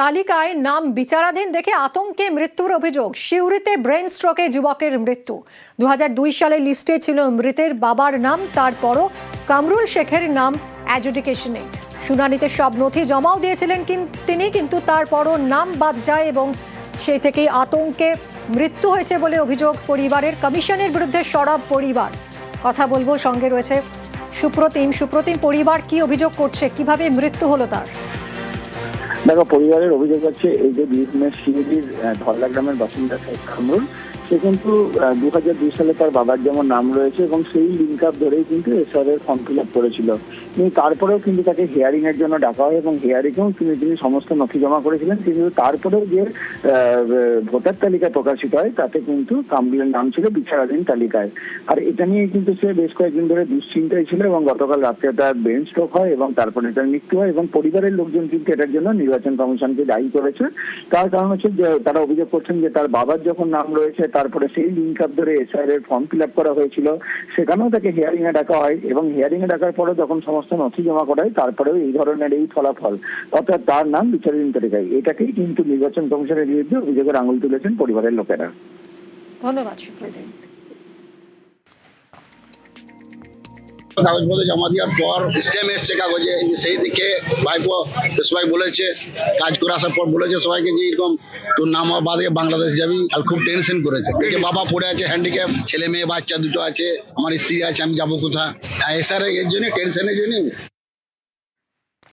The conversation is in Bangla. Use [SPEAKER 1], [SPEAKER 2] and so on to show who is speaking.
[SPEAKER 1] তালিকায় নাম বিচারাধীন দেখে আতঙ্কে মৃত্যুর অভিযোগ। সিউড়িতে ব্রেন স্ট্রোকে যুবকের মৃত্যু। 2002 সালে লিস্টে ছিল মৃতের বাবার নাম, তারপরও কামরুল শেখের নাম অ্যাডজুডিকেশনে। শুনানিতে সব নথি জমাও দিয়েছিলেন কিন্তু তারপরও নাম বাদ যায় এবং সেই থেকেই আতঙ্কে মৃত্যু হয়েছে বলে অভিযোগ পরিবারের। কমিশনের বিরুদ্ধে সরব পরিবার। কথা বলবো, সঙ্গে রয়েছে সুপ্রতিম। পরিবার কি অভিযোগ করছে, কিভাবে মৃত্যু হলো তার?
[SPEAKER 2] দেখো, পরিবারের অভিযোগ হচ্ছে এই যে বীরভূমের শিলিগুড়ির ধরলা গ্রামের বাসিন্দা কামরুল, সে কিন্তু 2002 সালে তার বাবার যেমন নাম রয়েছে এবং সেই লিঙ্ক আপ ধরেই কিন্তু এসআরের ফর্ম ফিল আপ করেছিল। কিন্তু তারপরেও কিন্তু তাকে হিয়ারিং এর জন্য ডাকা হয় এবং হিয়ারিংয়েও তিনি সমস্ত নথি জমা করেছিলেন। কিন্তু তারপরেও যে ভোটার তালিকা প্রকাশিত হয় তাতে কিন্তু কামরুলের নাম ছিল বিচারাধীন তালিকায়। আর এটা নিয়ে কিন্তু সে বেশ কয়েকদিন ধরে দুশ্চিন্তায় ছিল এবং গতকাল রাত্রে তার ব্রেন স্ট্রোক হয় এবং তারপরে তার মৃত্যু হয়। এবং পরিবারের লোকজন কিন্তু এটার জন্য নির্বাচন কমিশনকে দায়ী করেছে। তার কারণ হচ্ছে যে তারা অভিযোগ করছেন যে তার বাবার যখন নাম রয়েছে তারপরে সেই লিঙ্ক আপ ধরে এসআইআর এর ফর্ম ফিল আপ করা হয়েছিল, সেখানেও তাকে হিয়ারিং এ ডাকা হয় এবং হিয়ারিং এ ডাকার পরে যখন সমস্ত নথি জমা করা হয় তারপরেও এই ধরনের এই ফলাফল, অর্থাৎ তার নাম বিচারাধীন তালিকায়। এটাকেই কিন্তু নির্বাচন কমিশনের বিরুদ্ধে অভিযোগের আঙুল তুলেছেন পরিবারের লোকেরা।
[SPEAKER 1] ধন্যবাদ সুপ্রতিম।
[SPEAKER 3] কাগজপত্র জমা দেওয়ার পর স্ট্যাম্প এসছে কাগজে, সেই দিকে ভাইপো সবাই বলেছে, কাজ করে আসার পর বলেছে সবাইকে যে এরকম তোর নাম বাদে বাংলাদেশ যাবি। আর খুব টেনশন করেছে যে বাবা পড়ে আছে, হ্যান্ডিক্যাপ, ছেলে মেয়ে বাচ্চা দুটো আছে, আমার স্ত্রী আছে, আমি যাবো কোথা। এসআর এর জন্য টেনশনের জন্য